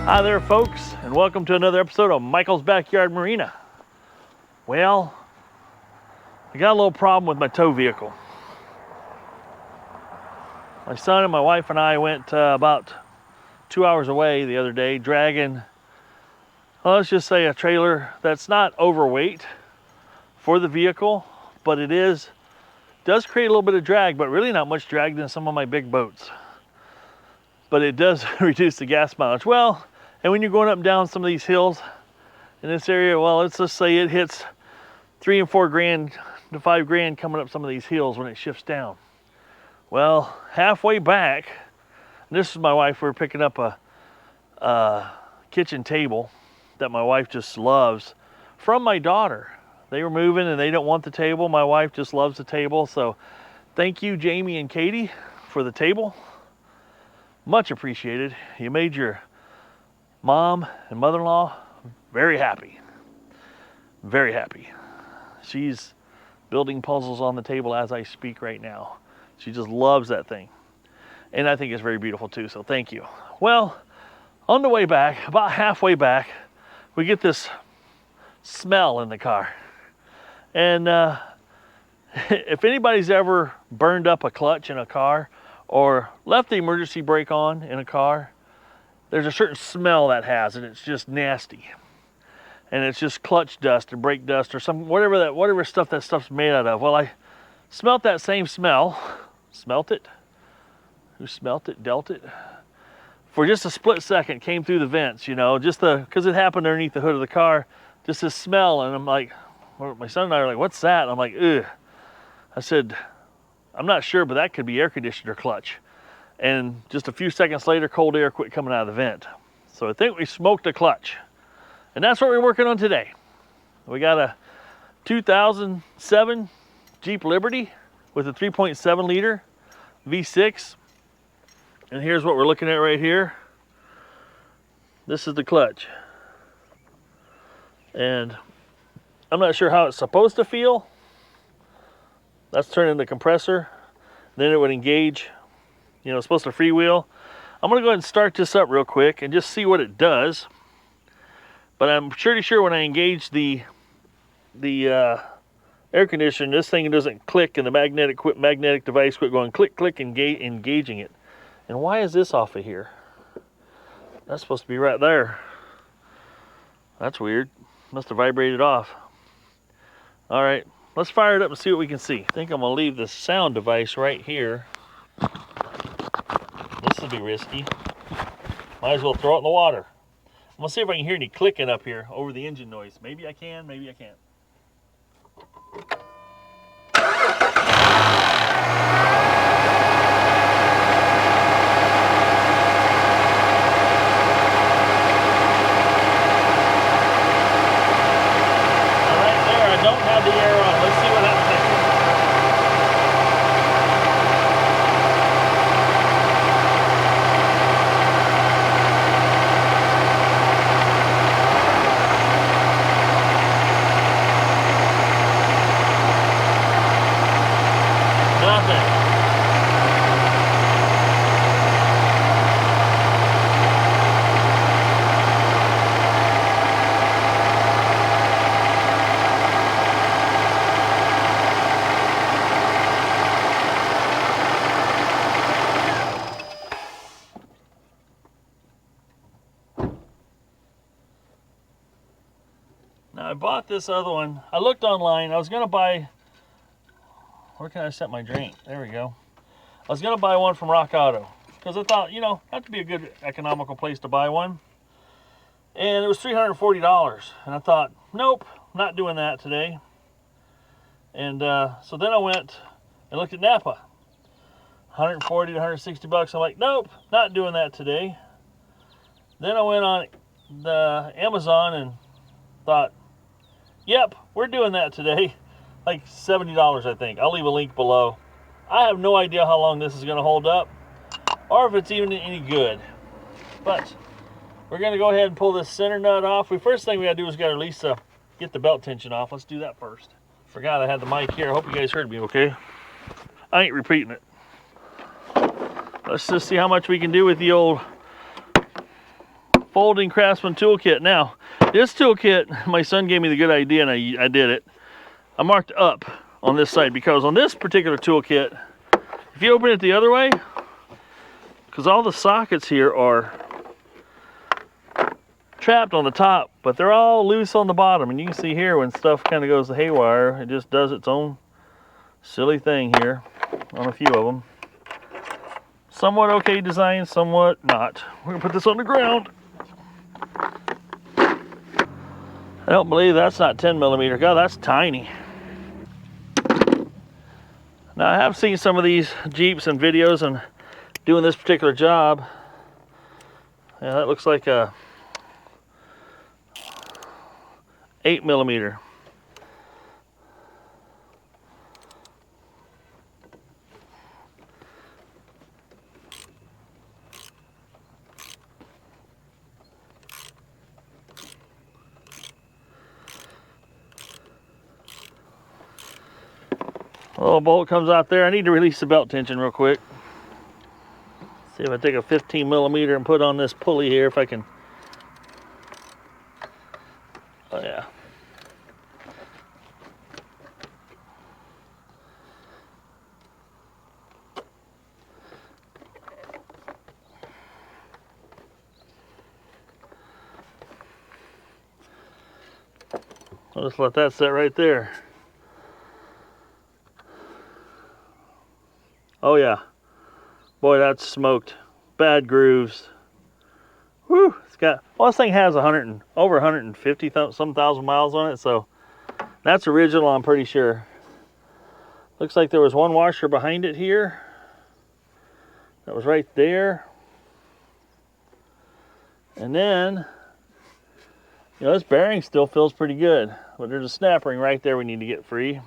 Hi there, folks, and welcome to another episode of Michael's Backyard Marina. Well, I got a little problem with my tow vehicle. My son and my wife and I went about 2 hours away the other day dragging, well, let's just say a trailer that's not overweight for the vehicle, but it does create a little bit of drag, but really not much drag than some of my big boats. But it does reduce the gas mileage. Well, and when you're going up and down some of these hills in this area, well, let's just say it hits $3 and $4 grand to $5 grand coming up some of these hills when it shifts down. Well, halfway back, and this is my wife, we're picking up a kitchen table that my wife just loves from my daughter. They were moving and they don't want the table. My wife just loves the table. So thank you, Jamie and Katie, for the table. Much appreciated. You made your mom and mother-in-law very happy. Very happy. She's building puzzles on the table as I speak right now. She just loves that thing. And I think it's very beautiful too, so thank you. Well, on the way back, about halfway back, we get this smell in the car. And if anybody's ever burned up a clutch in a car or left the emergency brake on in a car, there's a certain smell that has, and it's just nasty. And it's just clutch dust or brake dust or some whatever stuff that stuff's made out of. Well, I smelt that same smell. Smelt it? Who smelt it? Dealt it? For just a split second, came through the vents, you know, just because it happened underneath the hood of the car, just this smell. And I'm like, my son and I are like, what's that? And I'm like, ugh. I said, I'm not sure, but that could be air conditioner clutch. And just a few seconds later, cold air quit coming out of the vent. So I think we smoked a clutch. And that's what we're working on today. We got a 2007 Jeep Liberty with a 3.7 liter V6. And here's what we're looking at right here. This is the clutch. And I'm not sure how it's supposed to feel. That's turning the compressor. Then it would engage. You know, it's supposed to freewheel. I'm gonna go ahead and start this up real quick and just see what it does. But I'm pretty sure when I engage the air conditioner, this thing doesn't click and the magnetic device quit going click, click, engaging it. And why is this off of here? That's supposed to be right there. That's weird. Must have vibrated off. All right, let's fire it up and see what we can see. I think I'm gonna leave the sound device right here. This will be risky. Might as well throw it in the water. I'm gonna see if I can hear any clicking up here over the engine noise. Maybe I can, maybe I can't. All right, there, I don't have the air on. Let's see what happens next. Now I bought this other one. I looked online. I was gonna buy, where can I set my drain? There we go. I was gonna buy one from Rock Auto because I thought, you know, that'd be a good economical place to buy one. And it was $340. And I thought, nope, not doing that today. And so then I went and looked at Napa. 140 to 160 bucks. I'm like, nope, not doing that today. Then I went on the Amazon and thought, yep, we're doing that today. Like $70, I think. I'll leave a link below. I have no idea how long this is going to hold up or if it's even any good. But we're going to go ahead and pull this center nut off. First thing we got to do is got to release get the belt tension off. Let's do that first. Forgot I had the mic here. I hope you guys heard me okay. I ain't repeating it. Let's just see how much we can do with the old folding Craftsman toolkit. Now, this toolkit, my son gave me the good idea and I did it. I marked up on this side because on this particular toolkit, if you open it the other way, because all the sockets here are trapped on the top, but they're all loose on the bottom. And you can see here when stuff kind of goes haywire, it just does its own silly thing here on a few of them. Somewhat okay design, somewhat not. We're gonna put this on the ground. I don't believe that's not 10 millimeter. God, that's tiny. Now I have seen some of these Jeeps and videos and doing this particular job. Yeah, that looks like a 8 millimeter. A little bolt comes out there. I need to release the belt tension real quick. See if I take a 15 millimeter and put on this pulley here, if I can. Oh yeah. I'll just let that sit right there. Oh yeah. Boy, that's smoked. Bad grooves. Whew. It's got, well, this thing has over 150 some thousand miles on it, so that's original, I'm pretty sure. Looks like there was one washer behind it here. That was right there. And then, you know, this bearing still feels pretty good, but there's a snap ring right there we need to get free.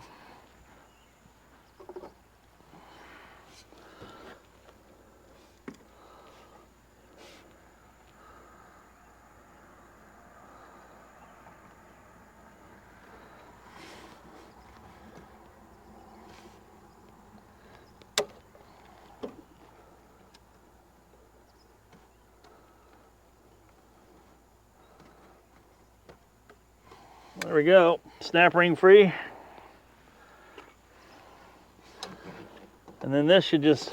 There we go, snap ring free. And then this should just,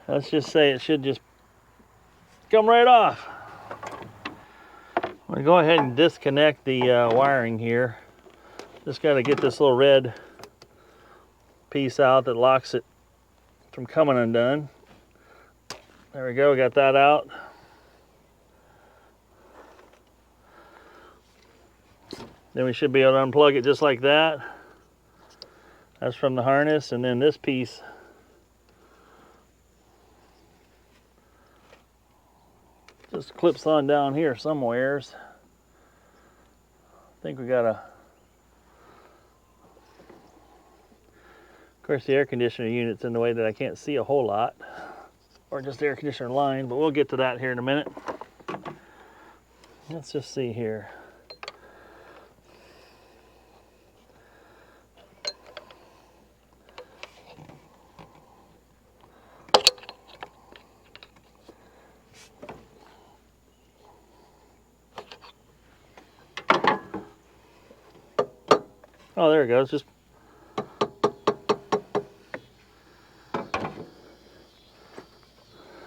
let's just say it should just come right off. I'm gonna go ahead and disconnect the wiring here. Just gotta get this little red piece out that locks it from coming undone. There we go, got that out. Then we should be able to unplug it just like that. That's from the harness, and then this piece just clips on down here somewheres. I think we got a, of course the air conditioner unit's in the way that I can't see a whole lot, or just the air conditioner line, but we'll get to that here in a minute. Let's just see here. Oh, there it goes. Just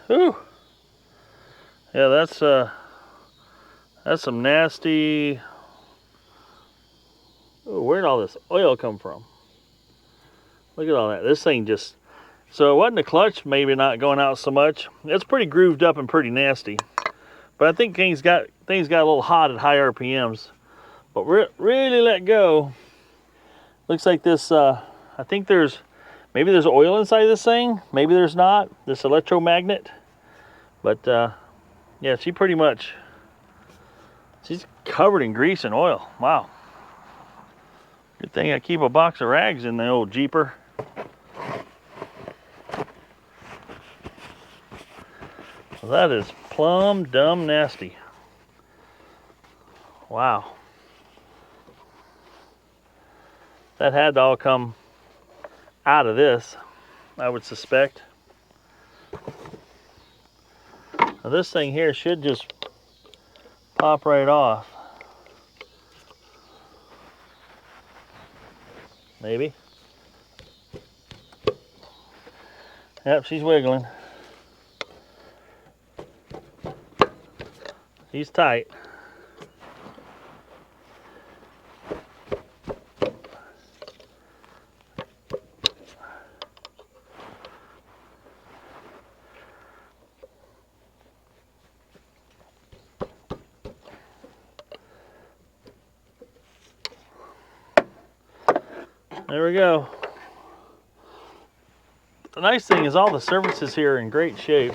ooh. Yeah, that's some nasty. Ooh, where'd all this oil come from? Look at all that. This thing just, so it wasn't the clutch maybe not going out so much. It's pretty grooved up and pretty nasty. But I think things got a little hot at high RPMs. But really let go. Looks like this, I think maybe there's oil inside this thing. Maybe there's not, this electromagnet. But yeah, she's covered in grease and oil. Wow. Good thing I keep a box of rags in the old Jeeper. So that is plumb dumb nasty. Wow. That had to all come out of this, I would suspect. Now this thing here should just pop right off. Maybe. Yep, she's wiggling. She's tight. There we go. The nice thing is all the surfaces here are in great shape.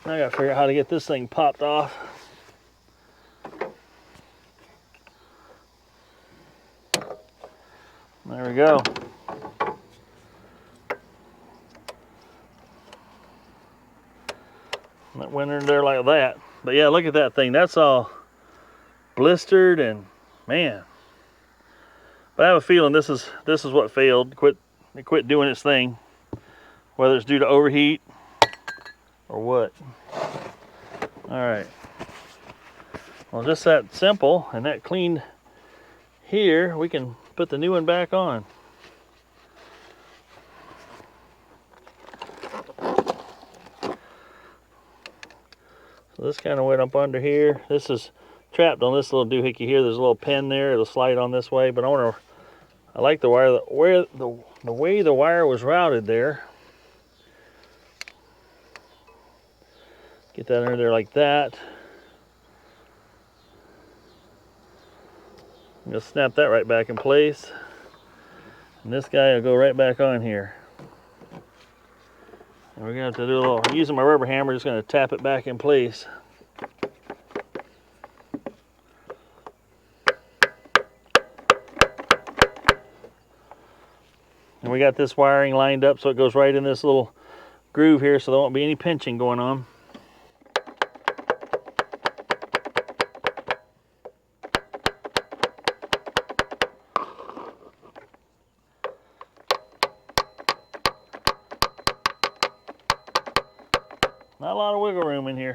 Now I gotta figure out how to get this thing popped off. There we go. That went in there like that. But yeah, look at that thing. That's all blistered and man. But I have a feeling this is what failed. It quit doing its thing. Whether it's due to overheat or what. Alright. Well, just that simple and that cleaned here, we can put the new one back on. So this kind of went up under here. This is trapped on this little doohickey here. There's a little pin there. It'll slide on this way, but I like the wire, the way the wire was routed there. Get that under there like that. I'm gonna snap that right back in place. And this guy will go right back on here. And we're gonna have to do a little, using my rubber hammer, just gonna tap it back in place. And we got this wiring lined up so it goes right in this little groove here, so there won't be any pinching going on. Not a lot of wiggle room in here.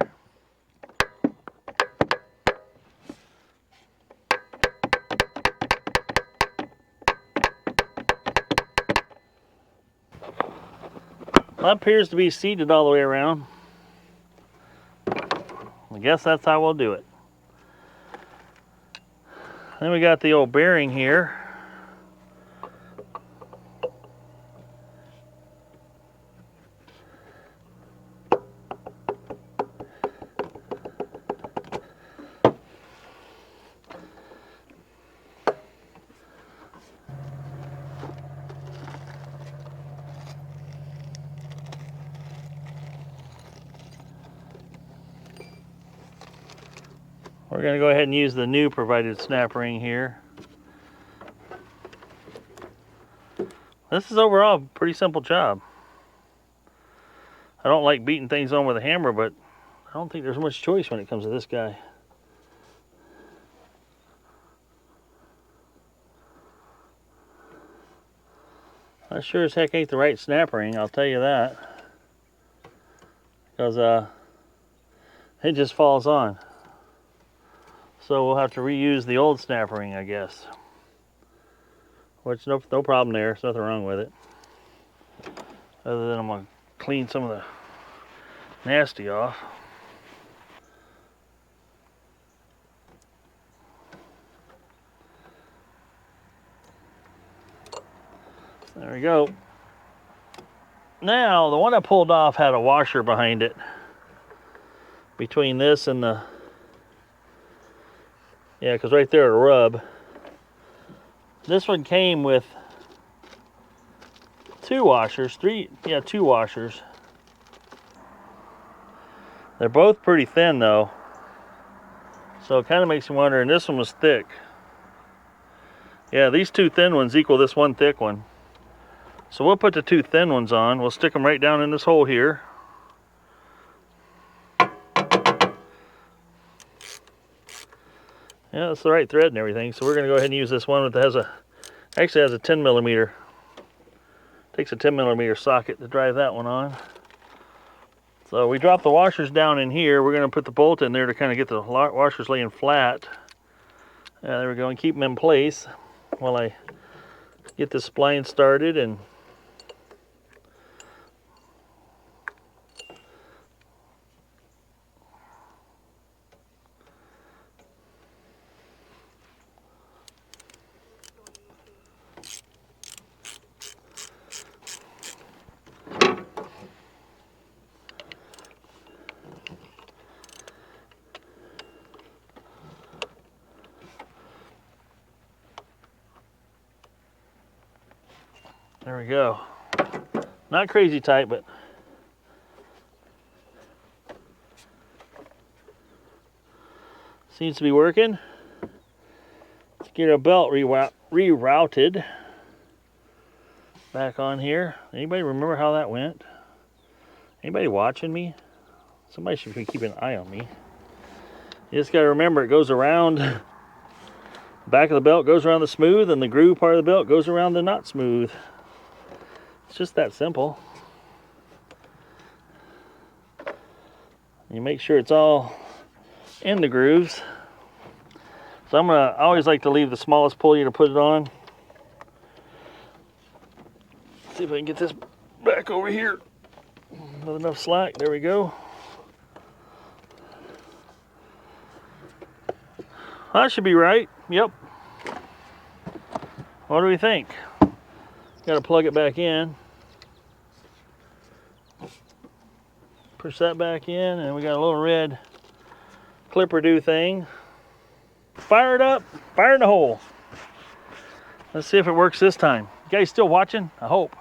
That appears to be seated all the way around. I guess that's how we'll do it. Then we got the old bearing here. We're going to go ahead and use the new provided snap ring here. This is overall a pretty simple job. I don't like beating things on with a hammer, but I don't think there's much choice when it comes to this guy. That sure as heck ain't the right snap ring, I'll tell you that. Because it just falls on. So we'll have to reuse the old snap ring, I guess. Which, no problem there. There's nothing wrong with it. Other than I'm going to clean some of the nasty off. There we go. Now, the one I pulled off had a washer behind it. Between this and the... Yeah, because right there, a rub. This one came with two washers, two washers. They're both pretty thin though. So it kind of makes you wonder, and this one was thick. Yeah, these two thin ones equal this one thick one. So we'll put the two thin ones on. We'll stick them right down in this hole here. Yeah, that's the right thread and everything. So we're going to go ahead and use this one that actually has a 10 millimeter Takes a 10mm socket to drive that one on. So we drop the washers down in here. We're going to put the bolt in there to kind of get the washers laying flat. There we go, and keep them in place while I get this spline started. And there we go. Not crazy tight, but seems to be working. Let's get our belt rerouted back on here. Anybody remember how that went? Anybody watching me? Somebody should be keeping an eye on me. You just gotta remember, it goes around. The back of the belt goes around the smooth, and the groove part of the belt goes around the not smooth. It's just that simple. You make sure it's all in the grooves. So I always like to leave the smallest pulley to put it on. See if I can get this back over here with enough slack. There we go. That should be right. Yep. What do we think? Got to plug it back in. Push that back in, and we got a little red clipper do thing. Fire it up, fire in the hole. Let's see if it works this time. You guys still watching? I hope.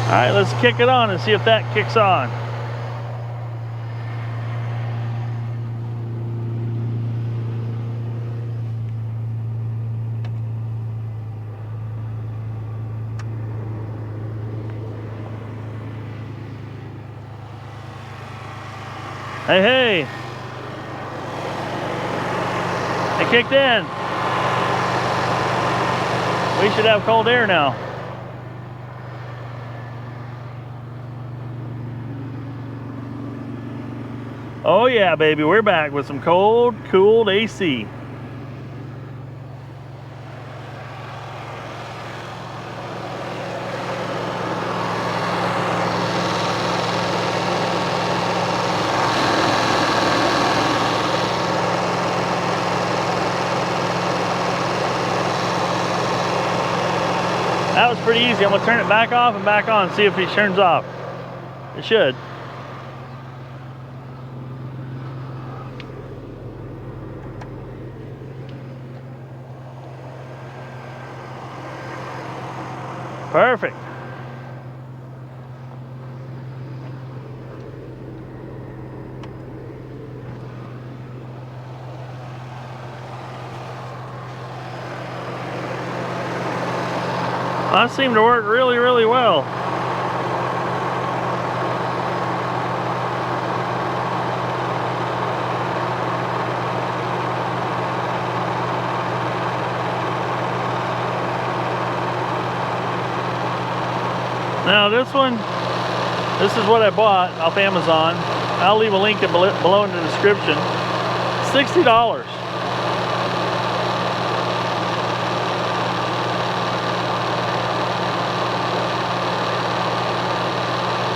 All right, let's kick it on and see if that kicks on. Hey, hey. It kicked in. We should have cold air now. Oh yeah, baby, we're back with some cold, cooled AC. That was pretty easy. I'm gonna turn it back off and back on, see if it turns off. It should. Perfect. That seemed to work really, really well. Now this is what I bought off Amazon. I'll leave a link below in the description. $60.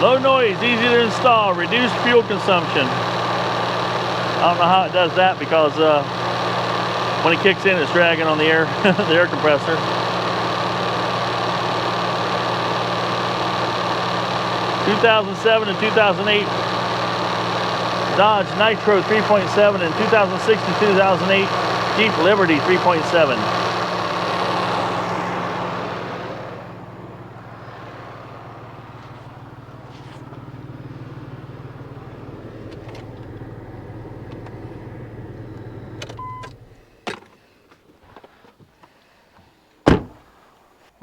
Low noise, easy to install, reduced fuel consumption. I don't know how it does that because when it kicks in, it's dragging on the air, the air compressor. (2007 and 2008) Dodge Nitro 3.7 and 2006 and 2008 Jeep Liberty 3.7.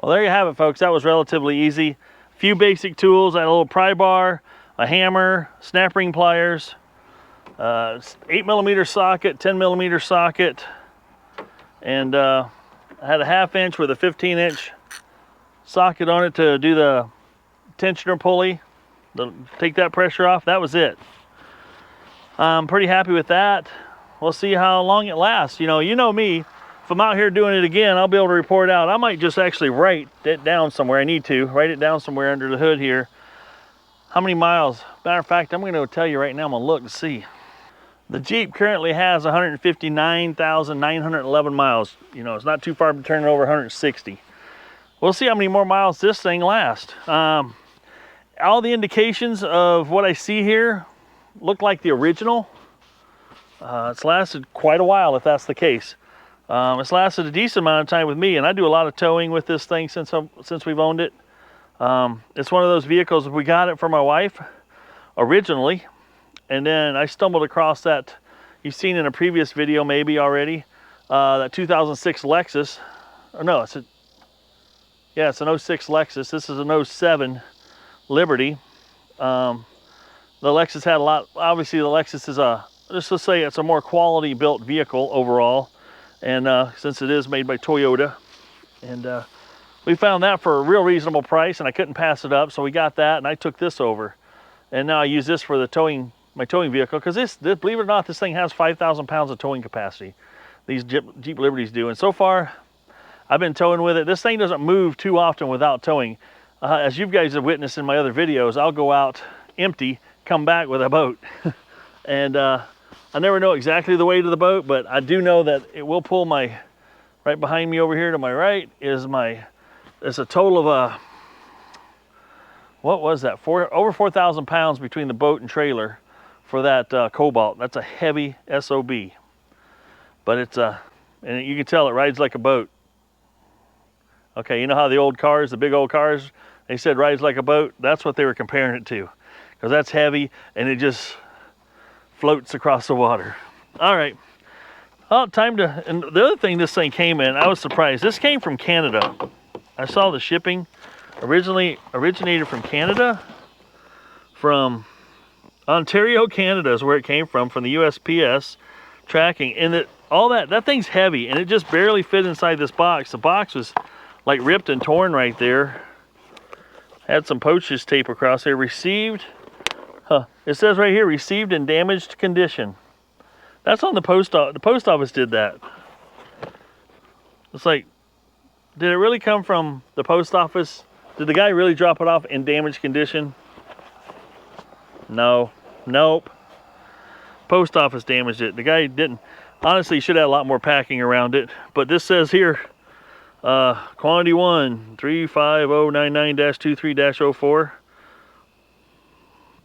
Well, there you have it, folks. That was relatively easy. A few basic tools. I had a little pry bar, a hammer, snap ring pliers, 8mm socket, 10mm socket, and I had a 1/2 inch with a 15-inch socket on it to do the tensioner pulley, to take that pressure off. That was it. I'm pretty happy with that. We'll see how long it lasts. You know me. If I'm out here doing it again, I'll be able to report out. I might just actually write it down somewhere. I need to write it down somewhere under the hood here. How many miles? Matter of fact, I'm going to tell you right now. I'm going to look and see. The Jeep currently has 159,911 miles. It's not too far to turn it over 160. We'll see how many more miles this thing lasts. All the indications of what I see here look like the original. It's lasted quite a while, if that's the case. It's lasted a decent amount of time with me, and I do a lot of towing with this thing since we've owned it. It's one of those vehicles. We got it for my wife originally, and then I stumbled across that. You've seen in a previous video maybe already, that 2006 Lexus. Or no, it's an 06 Lexus. This is an 07 Liberty. The Lexus had a lot. Obviously, the Lexus is let's say it's a more quality built vehicle overall. And since it is made by Toyota, and we found that for a real reasonable price, and I couldn't pass it up, so we got that, and I took this over, and now I use this for the my towing vehicle, because this, believe it or not, this thing has 5,000 pounds of towing capacity. These Jeep Liberties do, and so far, I've been towing with it. This thing doesn't move too often without towing. As you guys have witnessed in my other videos, I'll go out empty, come back with a boat, and I never know exactly the way to the boat, but I do know that it will pull my, right behind me over here to my right is it's a total of what was that? Over 4,000 pounds between the boat and trailer for that Cobalt. That's a heavy SOB, but it's and you can tell it rides like a boat. Okay, you know how the old cars, the big old cars, they said rides like a boat? That's what they were comparing it to, because that's heavy and it just floats across the water. All right. Well, and the other thing this thing came in, I was surprised. This came from Canada. I saw the shipping originated from Canada, from Ontario, Canada is where it came from the USPS tracking. And that thing's heavy, and it just barely fit inside this box. The box was like ripped and torn right there. Had some postage tape across there. Received. It says right here, received in damaged condition. That's on the post office. The post office did that. It's like, did it really come from the post office? Did the guy really drop it off in damaged condition? No. Nope. Post office damaged it. The guy didn't. Honestly, he should have a lot more packing around it. But this says here, quantity 1, 35099-23-04.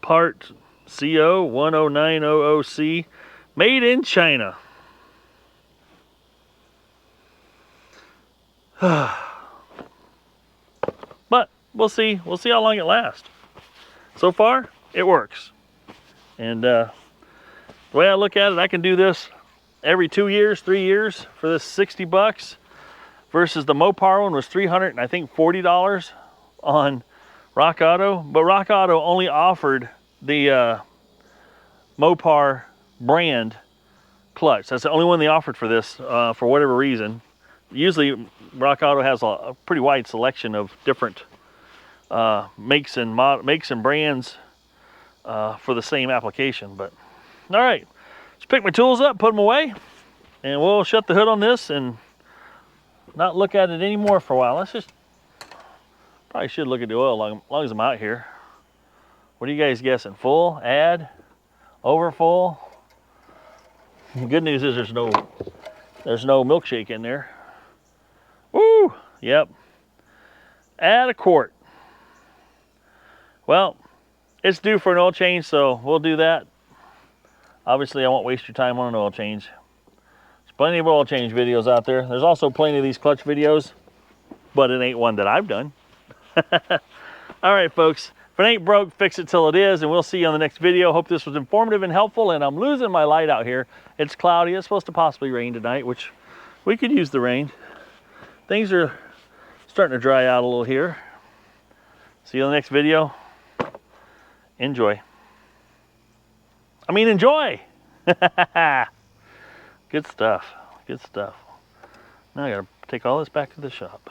Part CO 10900C, made in China. But we'll see how long it lasts. So far, it works. And the way I look at it, I can do this every 2 years, 3 years for this $60 versus the Mopar one was $300 and I think $40 on Rock Auto, but Rock Auto only offered the Mopar brand clutch. That's the only one they offered for this for whatever reason. Usually Rock Auto has a pretty wide selection of different makes and brands for the same application. But all right, let's pick my tools up, put them away, and we'll shut the hood on this and not look at it anymore for a while. Let's just probably should look at the oil long as I'm out here. What are you guys guessing? Full, add, over full? The good news is there's no milkshake in there. Woo! Yep. Add a quart. Well, it's due for an oil change, so we'll do that. Obviously, I won't waste your time on an oil change. There's plenty of oil change videos out there. There's also plenty of these clutch videos, but it ain't one that I've done. All right, folks. If it ain't broke, fix it till it is, and we'll see you on the next video. Hope this was informative and helpful, and I'm losing my light out here. It's cloudy. It's supposed to possibly rain tonight, which we could use the rain. Things are starting starting to dry out a little here. See you in the next video. Enjoy. I mean, enjoy. Good stuff. Good stuff. Now I gotta take all this back to the shop.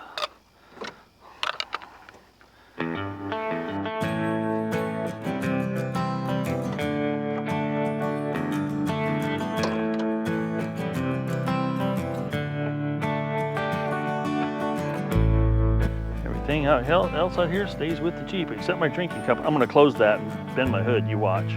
Everything else out here stays with the Jeep, except my drinking cup. I'm gonna close that and bend my hood. You watch.